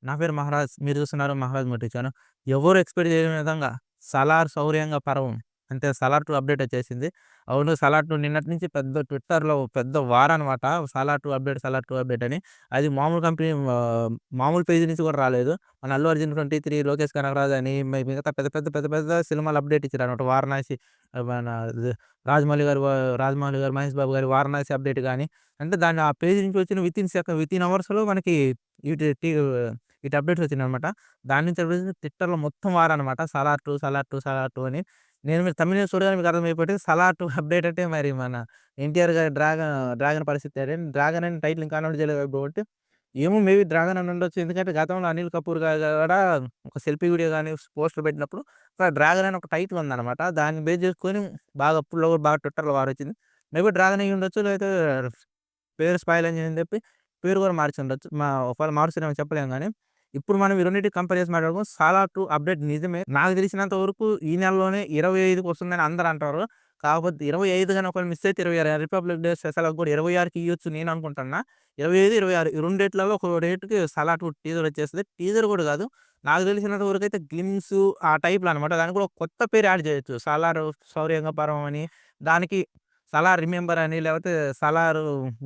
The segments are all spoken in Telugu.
నా పేరు మహారాజ్. మీరు చూస్తున్నారు 'మహారాజ్ మోటివ్ ఛానల్'. ఎవరు ఎక్స్‌పెక్ట్ చేయని విధంగా 'సలార్ శౌర్యంగా పర్వం' అంటే 'సలార్ 2' అప్డేట్ వచ్చేసింది. అవును 'సలార్ 2' నిన్నటి నుంచి పెద్ద ట్విట్టర్‌లో పెద్ద వారనమాట. 'సలార్ 2' అప్డేట్, 'సలార్ 2' అప్డేట్ అని. అది మామూలు కంపెనీ మామూలు పేజ్ నుంచి కూడా రాలేదు. మన 'అల్లు అర్జున్ 23', 'లోకేష్ కనగరాజు' అని మిగతా పెద్ద పెద్ద పెద్ద పెద్ద సినిమాలు అప్డేట్ ఇచ్చారనమాట. 'వారణాసి' మన ఇది 'రాజమౌళి' గారు 'రాజమౌళి' గారు, 'మహేష్ బాబు' గారి 'వారణాసి' అప్డేట్ గాని అంటే దాన్ని ఆ పేజ్ నుంచి వచ్చిన వితిన్ అవర్స్‌లో మనకి ఇటు టి ఇటు అప్డేట్స్ వచ్చినాయనమాట. దాని నుంచి అప్డేట్స్ ట్విట్టర్‌లో మొత్తం వారనమాట. 'సలార్ 2, సలార్ 2, సలార్ 2' అని. నేను మీరు తమిళ్ చూడగానే మీకు అర్థమైపోయింటది. 'సలార్ 2' అప్డేట్ అంటే మరి మన ఎన్టీఆర్ గారి డ్రాగన్ పరిస్థితి అదే. డ్రాగన్ అని టైటిల్ ఇంకా అనౌన్స్ చేయలేదు కాబట్టి ఏమో మేబీ డ్రాగన్ అని ఉండొచ్చు. ఎందుకంటే గతంలో అనిల్ కపూర్ గారు కూడా ఒక సెల్ఫీ వీడియో గాని, పోస్టర్ పెట్టినప్పుడు డ్రాగన్ అని ఒక టైటిల్ ఉందనమాట. దాన్ని బేస్ చేసుకొని బాగా అప్పట్లో కూడా బాగా ట్విట్టర్‌లో వారొచ్చింది. మేబీ డ్రాగన్ అయ్యుండొచ్చు. లేకపోతే పేరు స్పాయిల్ అని చెప్పి పేరు కూడా మార్చుండొచ్చు. ఒకవేళ మారుస్తారేమో చెప్పలేము గానీ, ఇప్పుడు మనం ఈ రెండిటిని కంపేర్ చేసి మాట్లాడుకుంటే 'సాలార్ 2' అప్డేట్ నిజమే. నాకు తెలిసినంత వరకు ఈ నెలలోనే 25కి వస్తుందని అందరూ అంటారు. కాకపోతే 25 గాని ఒకవేళ మిస్ అయితే 26 రిపబ్లిక్ డే స్పెషల్‌గా కూడా 26కి ఇయ్యొచ్చు నేను అనుకుంటున్నా. 25, 26 ఈ 2 డేట్లలో ఒక డేట్‌కి 'సలార్ 2' టీజర్ వచ్చేస్తది. టీజర్ కూడా కాదు. నాకు తెలిసినంత వరకైతే గ్లిమ్సు ఆ టైప్‌లో అనమాట. దానికి కూడా ఒక కొత్త పేరు యాడ్ చేయొచ్చు. 'సలార్ శౌర్యంగా పర్వం' అని, దానికి 'సలార్ రిమెంబర్' అని, లేకపోతే 'సలార్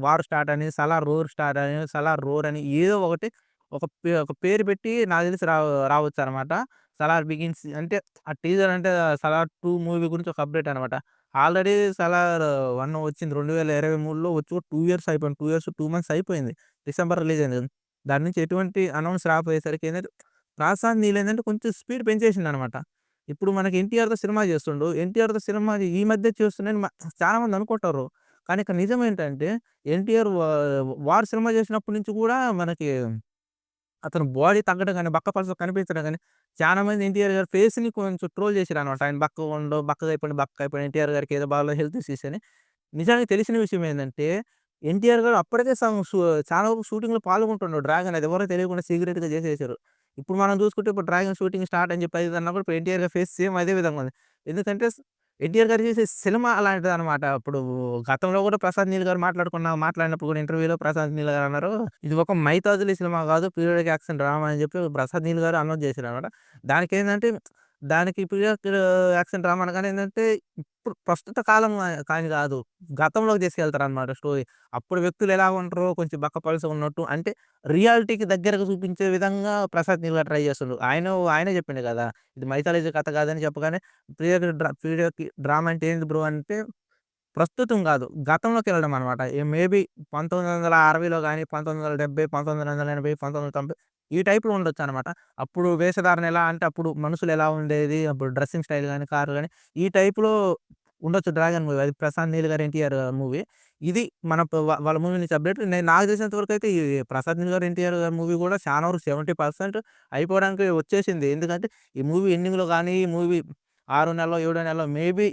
వార్ స్టార్ట్' అని, 'సలార్ రోర్ స్టార్ట్' అని, 'సలార్ రోర్' అని ఏదో ఒకటి ఒక పేరు పెట్టి నాకు తెలిసి రావచ్చనమాట. 'సలార్ బిగిన్స్' అంటే ఆ టీజర్ అంటే 'సలార్ 2' మూవీ గురించి ఒక అప్డేట్ అనమాట. ఆల్రెడీ 'సలార్ 1' వచ్చింది 2023లో వచ్చి కూడా 2 ఇయర్స్ అయిపోయింది. 2 ఇయర్స్ 2 మంత్స్ అయిపోయింది. డిసెంబర్ రిలీజ్ అయింది. దాని నుంచి ఎటువంటి అనౌన్స్ రాకపోయేసరికి ఏందంటే ప్రసాద్ నీల్ ఏందంటే కొంచెం స్పీడ్ పెంచేసిండనమాట. ఇప్పుడు మనకి 'ఎన్టీఆర్‌తో' సినిమా చేస్తుండు. 'ఎన్టీఆర్‌తో' సినిమా ఈ మధ్య చూస్తున్నాను చాలా మంది అనుకుంటారు. కానీ ఇక్కడ నిజం ఏంటంటే 'ఎన్టీఆర్' 'వార్' సినిమా చేసినప్పటి నుంచి కూడా మనకి అతను బాడీ తగ్గడం గాని, బక్కపలస కనిపించడం గాని, చాలా మంది 'ఎన్టీఆర్' గారి ఫేస్‌ని కొంచెం ట్రోల్ చేసిరనమాట. ఆయన బక్కగయిపోయిండు. 'ఎన్టీఆర్' గారికి ఏదో బాగాలేదు హెల్త్ ఇష్యూస్ అని. నిజానికి తెలిసిన విషయం ఏందంటే, 'ఎన్టీఆర్' గారు అప్పటికే చాలా వరకు షూటింగ్‌లో పాల్గొంటుండు. 'డ్రాగన్' అది ఎవరికీ తెలియకుండా సీక్రెట్‌గా చేసేసారు. ఇప్పుడు మనం చూసుకుంటే ఇప్పుడు 'డ్రాగన్' షూటింగ్ స్టార్ట్ అని చెప్పి అది ఇది అన్నప్పుడు ఇప్పుడు 'ఎన్టీఆర్' గారి ఫేస్ సేమ్ అదే విధంగా ఉంది. ఎందుకంటే 'ఎన్టీఆర్' గారు చేసే సినిమా అలాంటిదనమాట. ఇప్పుడు గతంలో కూడా 'ప్రసాద్ నీల్' గారు మాట్లాడినప్పుడు కూడా ఇంటర్వ్యూలో 'ప్రసాద్ నీల్' గారు అన్నారు. ఇది ఒక మైథాలజీ సినిమా కాదు. పీరియాడిక్ యాక్షన్ డ్రామా అని చెప్పి 'ప్రసాద్ నీల్' గారు అనౌన్స్ చేసారనమాట. దానికేందంటే దానికి పీరియాడిక్ యాక్షన్ డ్రామా అనగానే ఏందంటే ఇప్పుడు ప్రస్తుత కాలం కానీ కాదు. గతంలోకి తీసుకెళ్తారనమాట స్టోరీ. అప్పుడు వ్యక్తులు ఎలా ఉంటారో కొంచెం బక్కపలసగా ఉన్నట్టు అంటే రియాలిటీకి దగ్గరగా చూపించే విధంగా 'ప్రసాద్ నీల్' గారు ట్రై చేస్తుండు. ఆయనే చెప్పిండు కదా! ఇది మైథాలజీ కథ కాదని చెప్పగానే పీరియాడిక్ డ్రామా అంటే ఏంది బ్రో అంటే ప్రస్తుతం గాదు. గతంలోకెళ్ళడం అనమాట. మేబీ 1960లో గాని, 1970, 1980, 1990 ఈ టైప్‌లో ఉండొచ్చనమాట. అప్పుడు వేషధారణ ఎలా అంటే, అప్పుడు మనుషులెలా ఉండేది, అప్పుడు డ్రెస్సింగ్ స్టైల్ గాని, కార్లు గాని, ఈ టైప్‌లో ఉండొచ్చు 'డ్రాగన్' మూవీ. అది ప్రశాంత్ నీల్ గారు, ఎన్టీఆర్ మూవీ. ఇది మన వాళ్ళ మూవీ నుంచి అప్డేట్. నాకు తెలిసినంత వరకైతే ఈ ప్రసాద్ నీల్ గారు, ఎన్టీఆర్ గారి మూవీ గూడా చాలా వరకు 70% అయిపోవడానికి వచ్చేసింది. ఎందుకంటే, ఈ మూవీ ఎండింగ్‌లో గాని, ఈ మూవీ 6 నెలలో, 7 నెలలో మేబీ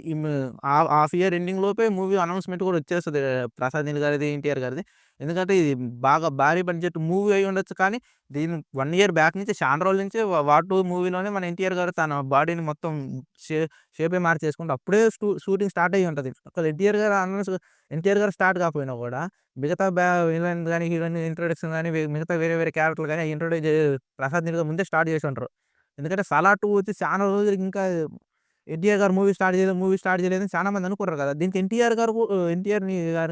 హాఫ్ ఇయర్ ఎండింగ్ లోపే మూవీ అనౌన్స్‌మెంట్ కూడా వచ్చేస్తది. ప్రసాద్ నీల్ గారిది, ఎన్టీఆర్ గారిది. ఎందుకంటే ఇది బాగా భారీ బడ్జెట్ మూవీ అయ్యుండొచ్చు. కానీ దీన్ని 1 ఇయర్ బ్యాక్ నుంచి చానా రోజుల నుంచే 'వార్ 2' మూవీలోనే మన ఎన్టీఆర్ గారు తన బాడీని మొత్తం షే షేపే మార్చేసుకుంటూ అప్పుడే షూటింగ్ స్టార్ట్ అయ్యి ఉంటది. ఒకవేళ ఎన్టీఆర్ గారు స్టార్ట్ కాకపోయినా కూడా మిగతా విలన్ గాని, హీరోయిన్ ఇంట్రొడక్షన్ గాని, మిగతా వేరే వేరే క్యారెక్టర్‌లు గాని ఇంట్రొడ్యూస్ ప్రసాద్ నీల్ గారు ముందే స్టార్ట్ చేసి ఉంటారు. ఎందుకంటే 'సాలార్ 2' వచ్చి చానా రోజులకి ఇంకా 'ఎన్టీఆర్' గారు మూవీ స్టార్ట్ చేయలేదని చాలా మంది అనుకుర్రు కదా! దీనికి 'ఎన్టీఆర్' గారు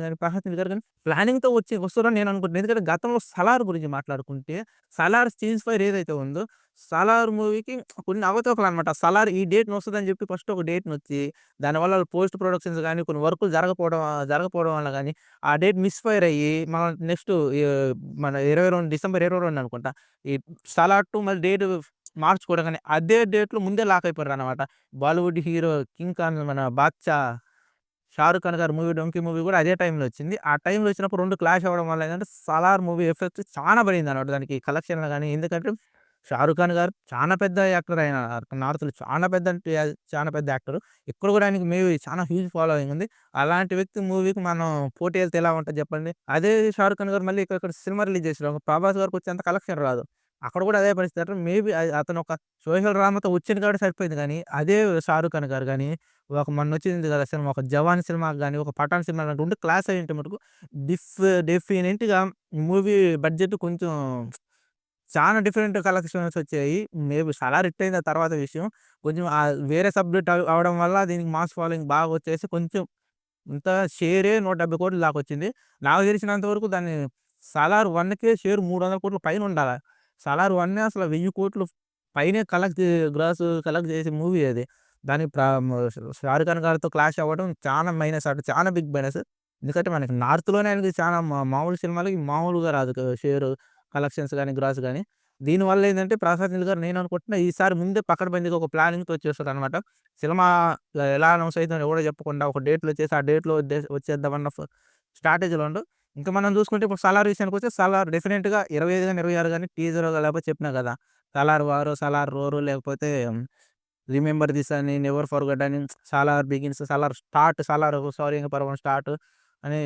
గాని, 'ప్రశాంత్ నీల్' గారు గాని ప్లానింగ్‌తో వస్తుర్రని నేను అనుకుంటున్నా. ఎందుకంటే గతంలో 'సలార్' గురించి మాట్లాడుకుంటే 'సలార్' సీజ్ ఫైర్ ఏదైతే ఉందో 'సలార్' మూవీకి కొన్ని అవకతవకలనమాట. 'సలార్' ఈ డేట్‌న వస్తదని చెప్పి ఫస్ట్ ఒక డేట్‌నొచ్చి దానివల్ల పోస్ట్ ప్రొడక్షన్స్ గాని, కొన్ని వర్కులు జరగకపోవడం వల్ల గాని, ఆ డేట్ మిస్ ఫైర్ అయ్యి నెక్స్ట్ ఈ మన 22 డిసెంబర్ 22 అనుకుంటా. ఈ 'సలార్ 2' మళ్ళీ డేట్ మార్చుకోవడం గాని, అదే డేట్‌లో ముందే లాక్ అయిపోయారనమాట. బాలీవుడ్ హీరో 'కింగ్ ఖాన్' మన 'బాద్‌షా' 'షారుఖ్ ఖాన్' గారి మూవీ 'డొంకీ' మూవీ కూడా అదే టైంలో వచ్చింది. ఆ టైంలో వచ్చినప్పుడు 2 క్లాష్ అవ్వడం వల్ల ఏందంటే 'సలార్' మూవీ ఎఫెక్ట్ చానా పడిందనమాట దానికి కలెక్షన్‌లో గాని. ఎందుకంటే 'షారుఖ్ ఖాన్' గారు చానా పెద్ద యాక్టర్ ఆయన. నార్త్‌లో చానా పెద్ద అంటే చానా పెద్ద యాక్టర్. ఇక్కడ కూడా ఆయనకి మేబీ చానా హ్యూజ్ ఫాలోయింగ్ ఉంది. అలాంటి వ్యక్తి మూవీకి మనం పోటీ ఎళ్తే ఎలా ఉంటది చెప్పండి? అదే 'షారుఖ్ ఖాన్' గారు మళ్ళీ ఇక్కడ సినిమా రిలీజ్ చేసారు. 'ప్రభాస్' గారికి వచ్చేంత కలెక్షన్ రాదు. అక్కడ కూడా అదే పరిస్థితి. అంటే మేబీ అతను ఒక సోషల్ డ్రామాతో వచ్చింది కాబట్టి సరిపోయింది గానీ, అదే 'షారుఖ్ ఖాన్' గారు గాని, ఒక మొన్నొచ్చింది కదా సినిమా, ఒక 'జవాన్' సినిమాకి గాని, ఒక 'పఠాన్' సినిమా గాని 2 క్లాస్ అయ్యుంటే మటుకు డిఫ్ డెఫినెట్‌గా మూవీ బడ్జెట్ కొంచెం చాలా డిఫరెంట్ కలెక్షన్స్ వచ్చాయి. మేబీ 'సలార్' హిట్ అయింది ఆ తర్వాత విషయం. కొంచెం వేరే సబ్జెక్ట్ అవ్వడం వల్ల దీనికి మాస్ ఫాలోయింగ్ బాగా వచ్చేసి కొంచెం ఇంత షేరే 170,00,00,000 దాకొచ్చింది. నాకు తెలిసినంత వరకు దాన్ని 'సలార్ 1'కే షేర్ 300,00,00,000 పైన ఉండాల. 'సలార్ 1' అసలు 1000,00,00,000 పైనే కలెక్ట్ చేసే మూవీ అది. దానికి 'షారుఖ్ ఖాన్' గారితో క్లాష్ అవ్వడం చాలా మైనస్ అటు చాలా బిగ్ మైనస్. ఎందుకంటే మనకి నార్త్‌లోనే ఆయనకి చాలా మామూలు సినిమాలకి మామూలుగా రాదు షేరు కలెక్షన్స్ గాని, గ్రాస్ గాని. దీనివల్ల ఏందంటే ప్రసాద్ నీల్ గారు నేను అనుకుంటున్నా ఈసారి ముందే పకడ్బందీగా ఒక ప్లానింగ్‌తో వచ్చేస్తాడనమాట. సినిమా ఎలా అనౌన్స్ అయితుందో ఎవడో చెప్పకుండా ఒక డేట్‌లో వచ్చేసి ఆ డేట్‌లో వచ్చేద్దామన్న స్ట్రాటజీలో ఉండు. ఇంకా మనం చూసుకుంటే ఇప్పుడు 'సలార్' విషయానికొస్తే 'సలార్' డెఫినిట్‌గా 25 గాని, 26 గాని టీజర్ లేకపోతే చెప్పినా కదా! 'సలార్ వారు', 'సలార్ రోరు' లేకపోతే 'రిమెంబర్ దిస్' అని, 'నెవర్ ఫర్గెట్' అని, 'సలార్ బిగిన్స్', 'సలార్ స్టార్ట్', 'సలార్ శౌర్యంగ పర్వం స్టార్ట్' అని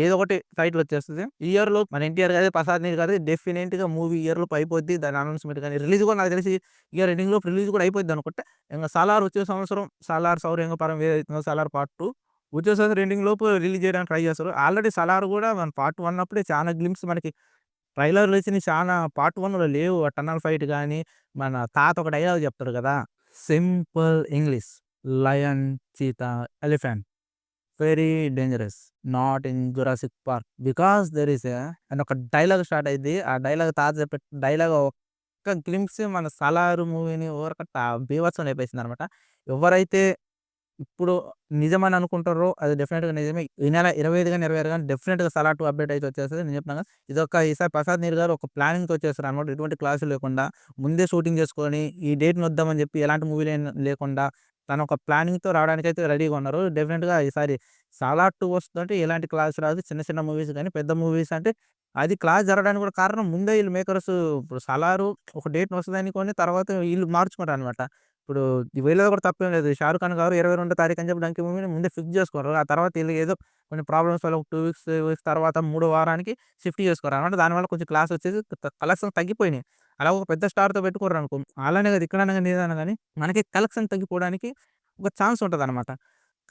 ఏదో ఒకటి టైటిల్ వచ్చేస్తది. ఈ ఇయర్‌లో మన 'ఎన్టీఆర్' గారిది, 'ప్రసాద్ నీల్' గారిది డెఫినిట్‌గా మూవీ ఇయర్‌లోపు అయిపోద్ది. దాని అనౌన్స్‌మెంట్ గాని, రిలీజ్ కూడా నాకు తెలిసి ఇయర్ ఎండింగ్‌లోపు రిలీజ్ కూడా అయిపోద్దనుకుంటా. ఇంగ 'సలార్' వచ్చే సంవత్సరం 'సలార్ శౌర్యంగ పర్వం' ఏదైతుందో 'సలార్ పార్ట్ 2' వచ్చే సంవత్సరం ఎండింగ్ లోపు రిలీజ్ చేయడానికి ట్రై చేస్తారు. ఆల్రెడీ 'సలార్' కూడా మన పార్ట్ 1 అప్పుడే చాలా గ్లింప్స్ మనకి ట్రైలర్‌లో వచ్చినయి చాలా పార్ట్ 1లో లేవు. ఆ టన్నల్ ఫైట్ గాని, మన తాత ఒక డైలాగ్ చెప్తాడు కదా! Simple English lion, cheetah, elephant very dangerous. Not in Jurassic Park. Because there is a అని ఒక డైలాగ్ స్టార్ట్ అయిద్ది. ఆ డైలాగ్ తాత చెప్పే డైలాగ్ ఒక్క గ్లింప్సే మన 'సలార్' మూవీని ఊరకట్ట బీభత్సం లేపేసిందనమాట. ఎవరైతే ఇప్పుడు నిజమని అనుకుంటారో అది డెఫినిట్‌గా నిజమే. ఈ నెల 25 గాని, 26 గాని డెఫినిట్‌గా 'సలార్ 2' అప్డేట్ అయితే వచ్చేస్తది. నేను చెప్తున్నా కదా! ఈసారి 'ప్రసాద్ నీల్' గారు ఒక ప్లానింగ్‌తో వచ్చేస్తారనమాట. ఎటువంటి క్లాసులు లేకుండా ముందే షూటింగ్ చేసుకొని ఈ డేట్‌ని వద్దామని చెప్పి ఎలాంటి మూవీ లేకుండా తను ఒక ప్లానింగ్‌తో రావడానికైతే రెడీగా ఉన్నారు. డెఫినిట్‌గా ఈసారి 'సలార్ 2' వస్తుందంటే ఎలాంటి క్లాస్ రాదు. చిన్న చిన్న మూవీస్ గాని, పెద్ద మూవీస్ అంటే అది క్లాస్ జరగడానికి కూడా కారణం ముందే ఈళ్ళు మేకర్స్ ఇప్పుడు 'సలారు' ఒక డేట్‌ని వస్తదనుకోని తర్వాత ఈళ్ళు మార్చుకుంటారనమాట. ఇప్పుడు వీళ్ళది కూడా తప్పేం లేదు. 'షారుఖ్ ఖాన్' గారు 22 తారీఖు అని చెప్పి 'డంకీ' మూవీని ముందే ఫిక్స్ చేసుకున్నారు. ఆ తర్వాత ఈళ్ళు ఏదో కొన్ని ప్రాబ్లమ్స్ వల్ల ఒక 2 వీక్స్ తర్వాత మూడో వారానికి షిఫ్ట్ చేసుకున్నారు. దానివల్ల కొంచెం క్లాస్ వచ్చేసి కలెక్షన్స్ తగ్గిపోయినాయి. అలా ఒక పెద్ద స్టార్‌తో పెట్టుకుర్రనుకో అలానే కాదు ఇక్కడైనా గాని ఏదైనా గాని మనకి కలెక్షన్ తగ్గిపోవడానికి ఒక ఛాన్స్ ఉంటదనమాట.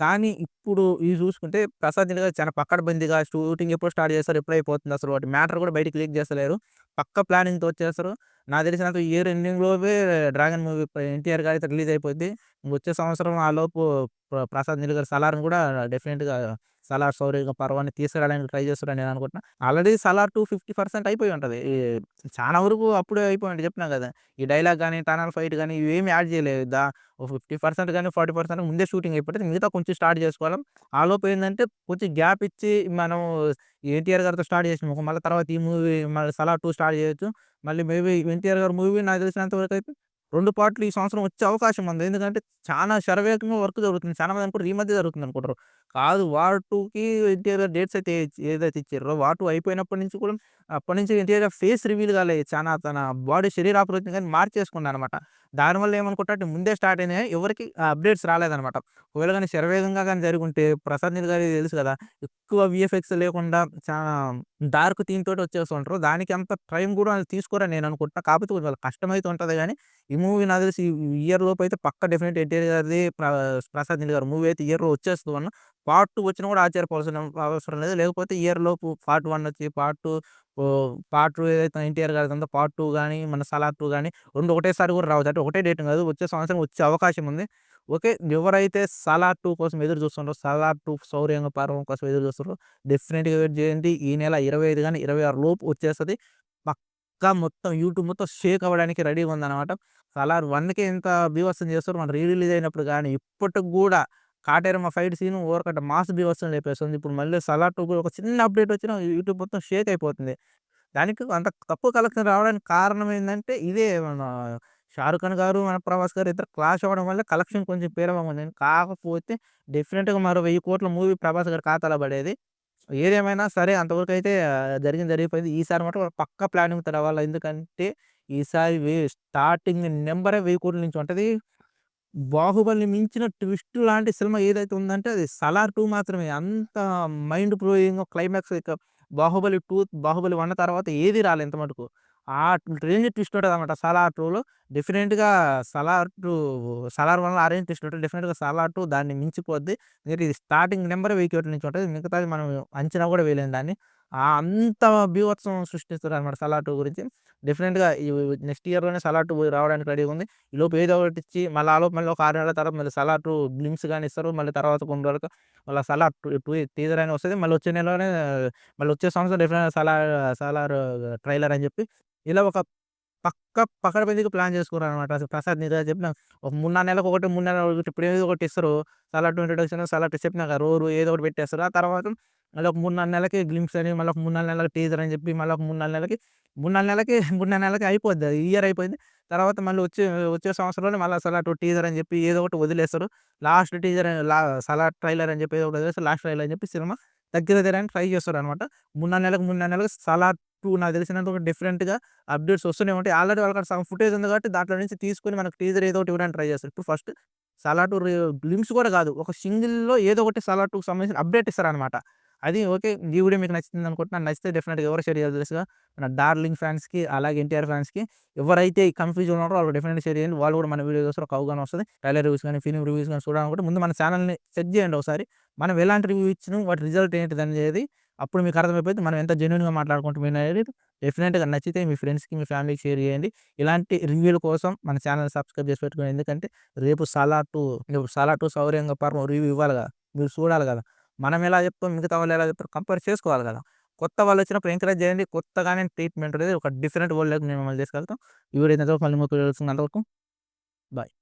కానీ ఇప్పుడు ఇది చూసుకుంటే 'ప్రసాద్ నీల్' గారు చాలా పకడ్బందీగా షూటింగ్ ఎప్పుడు స్టార్ట్ చేస్తారు, ఎప్పుడు అయిపోతుంది అసలు వాటి మ్యాటర్ కూడా బయటికి లీక్ చేస్తలేరు. పక్కా ప్లానింగ్‌తో వచ్చేస్తారు. నాకు తెలిసినంత ఇయర్ ఎండింగ్ లోపే 'డ్రాగన్' మూవీ 'ఎన్టీఆర్' గారితో రిలీజ్ అయిపోద్ది. వచ్చే సంవత్సరం ఆలోపు 'ప్రసాద్ నీల్' గారు 'సలార్‌ని' కూడా డెఫినిట్‌గా 'సలార్ శౌర్యంగ పర్వాన్ని' తీసుకురావడానికి ట్రై చేస్తారని నేను అనుకుంటున్నా. ఆల్రెడీ 'సలార్ 2' 50% అయిపోయి ఉంటది. చాలా వరకు అప్పుడే అయిపోయి ఉంటది చెప్పినా కదా! ఈ డైలాగ్ గాని, టనల్ ఫైట్ గాని ఇవేమి యాడ్ చేయలేదు. ఓ 50% గాని, 40% ముందే షూటింగ్ అయిపోతది. మిగతా కొంచెం స్టార్ట్ చేసుకోవాలి. ఆలోపు ఏందంటే కొంచెం గ్యాప్ ఇచ్చి మనం 'ఎన్టీఆర్' గారితో స్టార్ట్ చేసినామనుకో మళ్ళా తర్వాత ఈ మూవీ మళ్ళీ 'సలార్ 2' స్టార్ట్ చేయొచ్చు. మళ్ళీ మేబీ 'ఎన్టీఆర్' గారి మూవీ నాకు తెలిసినంత వరకైతే 2 పార్ట్‌లు ఈ సంవత్సరం వచ్చే అవకాశం ఉంది. ఎందుకంటే చాలా శరవేగంగా వర్క్ జరుగుతుంది. చాలా మంది అనుకుంటారు ఈ మధ్య జరుగుతుందనుకుంటారు. కాదు వార్ 2కి 'ఎన్టీఆర్' గారు డేట్స్ అయితే ఏదైతే ఇచ్చిర్రో వార్ 2 అయిపోయినప్పటి నుంచి కూడా అప్పటి నుంచి 'ఎన్టీఆర్' గారి ఫేస్ రివీల్ కాలేదు. చానా తన బాడీ శరీరాకృతిని గాని మార్చేసుకున్నారనమాట. దానివల్ల ఏమనుకుంటారంటే ముందే స్టార్ట్ అయినాయి. ఎవరికీ అప్డేట్స్ రాలేదనమాట. ఒకవేళ గాని శరవేగంగా గాని జరిగుంటే 'ప్రసాద్ నీల్' గారికి తెలుసు కదా! ఎక్కువ వీఎఫ్ఎక్స్ లేకుండా చాలా డార్క్ థీమ్ తోటి వచ్చేస్తుంటారు. దానికి అంత టైం కూడా వాళ్ళు తీసుకోరని నేను అనుకుంటున్నా. కాకపోతే కొంచెం వాళ్ళకి కష్టమైతే ఉంటది గానీ, ఈ మూవీ నాకు తెలిసి ఈ ఇయర్ లోపు అయితే పక్కా డెఫినెట్ 'ఎన్టీఆర్' గారిది, 'ప్రసాద్ నీల్' గారి మూవీ అయితే ఇయర్‌లో వచ్చేస్తది వన్. పార్ట్ 2 వచ్చినా కూడా ఆశ్చర్యపోవాల్సిన అవసరం లేదు. లేకపోతే ఇయర్ లోపు పార్ట్ 1 వచ్చి పార్ట్ 2 ఏదైతే 'ఎన్టీఆర్' గారిది ఉందో పార్ట్ 2 గాని, మన 'సలార్ 2' గాని 2 ఒకటేసారి కూడా రావచ్చు. అంటే ఒకటే డేట్ కాదు. వచ్చే సంవత్సరం వచ్చే అవకాశం ఉంది. ఓకే. ఎవరైతే 'సలార్ 2' కోసం ఎదురు చూస్తున్నారో 'సలార్ 2' శౌర్యంగ పర్వం కోసం ఎదురు చూస్తున్నారో డెఫినిట్‌గా వెయిట్ చేయండి. ఈ నెల 25 గాని, 26 లోపు వచ్చేస్తది. పక్కా మొత్తం యూట్యూబ్ మొత్తం షేక్ అవ్వడానికి రెడీగా ఉందనమాట. 'సలార్ 1'కే ఇంత బీభత్సం చేస్తారు. మన రిలీజ్ అయినప్పుడు గాని ఇప్పటికి గూడా కాటేరమ్మ ఫైట్ సీన్ ఊరకట్ట మాస్ బీభత్సం లేపేస్తుంది. ఇప్పుడు మళ్ళీ 'సలార్ 2' కూడా ఒక చిన్న అప్డేట్ వచ్చినా యూట్యూబ్ మొత్తం షేక్ అయిపోతుంది. దానికి అంత తక్కువ కలెక్షన్ రావడానికి కారణం ఏందంటే ఇదే మన 'షారుఖ్ ఖాన్' గారు, మన 'ప్రభాస్' గారు ఇద్దరు క్లాష్ అవ్వడం వల్ల కలెక్షన్ కొంచెం పేలవంగా ఉంది. కాకపోతే డెఫినిట్‌గా మరో 1000,00,00,000 మూవీ 'ప్రభాస్' గారి ఖాతాలో పడేది. ఏదేమైనా సరే అంతవరకైతే జరిగింది జరిగిపోయింది. ఈసారి మాత్రం పక్కా ప్లానింగ్‌తో రావాలి. ఎందుకంటే ఈసారి స్టార్టింగ్ నంబరే 1000,00,00,000 నుంచి ఉంటది. 'బాహుబలిని' మించిన ట్విస్ట్ లాంటి సినిమా ఏదైతే ఉందంటే అది 'సలార్ 2' మాత్రమే. అంత మైండ్ బ్లోయింగ్ క్లైమాక్స్ ఇక 'బాహుబలి 2', 'బాహుబలి 1' తర్వాత ఏది రాలే ఇంత మటుకు. ఆ రేంజ్ ట్విస్ట్ ఉంటదనమాట 'సలార్ 2లో'. డెఫినిట్‌గా 'సలార్ 1'లో ఆ రేంజ్ ట్విస్ట్ ఉంటది. డెఫినిట్‌గా 'సలార్ 2' దాన్ని మించిపోద్ది. ఇది స్టార్టింగ్ నంబరే 1000,00,00,000 నుంచి ఉంటది. మిగతాది మనం అంచనా కూడా వేయలేం దాన్ని. అంత బీభత్సం సృష్టిస్తారనమాట 'సలార్ 2' గురించి. డెఫినిట్‌గా ఈ నెక్స్ట్ ఇయర్‌లోనే 'సలార్ 2' రావడానికి రెడీగా ఉంది. ఈలోపు ఏదో ఒకటి ఇచ్చి మళ్ళీ ఆలోపు మళ్ళీ ఒక 6 నెలల తర్వాత మళ్ళీ 'సలార్ 2' గ్లింప్స్ గాని ఇస్తారు. మళ్ళీ తర్వాత కొన్ని రోజులకు మళ్ళా 'సలార్ 2' టీజర్ అని వస్తది. మళ్ళీ వచ్చే నెలలోనే మళ్ళీ వచ్చే సంవత్సరం డెఫినిట్‌గా 'సలార్' ట్రైలర్ అని చెప్పి ఇలా ఒక పకడ్బందీగా ప్లాన్ చేసుకున్నారనమాట. అసలు ప్రసాద్ నీరజ్ చెప్పిన ఒక 3, 4 నెలలకు ఒకటి, 3 నెలలకు ఒకటి ఇప్పుడు ఏదో ఒకటి ఇస్తారు. 'సలార్ 2' ఇంట్రొడక్షన్ 'సలార్ 2' చెప్పినాక ఏదో ఒకటి పెట్టేస్తారు. ఆ తర్వాత మళ్ళీ ఒక 3, 4 నెలలకి గ్లింప్స్ అని, మళ్ళీ ఒక 3, 4 నెలలకి టీజర్ అని చెప్పి, మళ్ళీ ఒక 3, 4 నెలలకి 3, 4 నెలలకి అయిపోద్ది అది. ఈ ఇయర్ అయిపోయింది. తర్వాత మళ్ళీ వచ్చే సంవత్సరంలోనే మళ్ళీ 'సలార్ 2' టీజర్ అని చెప్పి ఏదో ఒకటి వదిలేస్తారు. లాస్ట్ టీజర్ 'సలార్' ట్రైలర్ అని చెప్పి ఏదో ఒకటి వదిలేస్తారు. లాస్ట్ ట్రైలర్ అని చెప్పి సినిమా దగ్గర తీయడానికి ట్రై చేస్తారనమాట. 3, 4 నెలలకు 'సలార్ 2' నాకు తెలిసినంత వరకు డిఫరెంట్‌గా అప్డేట్స్ వస్తూనే ఉంటాయి. ఆల్రెడీ వాళ్ళకి సగం ఫుటేజ్ ఉంది కాబట్టి దాంట్లో నుంచి తీసుకొని మనకు టీజర్ ఏదో ఒకటి ఇవ్వడానికి ట్రై చేస్తారు. ఇప్పుడు ఫస్ట్ 'సలార్ 2' గ్లింప్స్ కూడా కాదు. ఒక సింగిల్‌లో ఏదో ఒకటి 'సలార్ 2'కి సంబంధించిన అప్డేట్ ఇస్తారనమాట. అది ఓకే. ఈ వీడియో మీకు నచ్చిందనుకుంటున్నాను. నచ్చితే డెఫినిట్‌గా ఎవరు షేర్ చేయాలో తెలుసుగా. మన 'డార్లింగ్' ఫ్యాన్స్‌కి అలాగే 'ఎన్టీఆర్' ఫ్యాన్స్‌కి ఎవరైతే ఈ కన్‌ఫ్యూజన్‌లో ఉన్నారో వాళ్ళు డెఫినిట్‌గా షేర్ చేయండి. వాళ్ళు కూడా మన వీడియో చూస్తారు. ఒక అవగాహన వస్తది. ట్రైలర్ రివ్యూస్ గాని, ఫిల్మ్ రివ్యూస్ గాని చూడాలనుకుంటే ముందు మన ఛానెల్‌ని చెక్ చేయండి ఒకసారి. మనం ఎలాంటి రివ్యూ ఇచ్చినాం, వాటి రిజల్ట్ ఏంటిదనేది అప్పుడు మీకు అర్థమైపోద్ది. మనం ఎంత జెన్యూన్‌గా మాట్లాడుకుంటున్నామనేది. డెఫినిట్‌గా నచ్చితే మీ ఫ్రెండ్స్‌కి, మీ ఫ్యామిలీకి షేర్ చేయండి. ఇలాంటి రివ్యూల కోసం మన ఛానెల్ సబ్స్క్రైబ్ చేసి పెట్టుకోండి. ఎందుకంటే రేపు 'సలార్ 2' సౌర్యంగ పర్వం రివ్యూ ఇవ్వాలి గదా! మీరు చూడాలి గదా! మనం ఎలా చెప్తాం, మిగతా వాళ్ళు ఎలా చెప్తారో కంపేర్ చేసుకోవాలి గదా! కొత్త వాళ్ళొచ్చినప్పుడు ఎంకరేజ్ చేయండి. కొత్తగానే ట్రీట్‌మెంట్ అనేది ఒక డిఫరెంట్ వరల్డ్‌లోకి మేము మిమ్మల్ని తీసుకెళ్తాం. ఈ వీడియో నచ్చితే మళ్ళీ ఇంకో వీడియోలో కలుసుకుందాం. అంతవరకు బాయ్.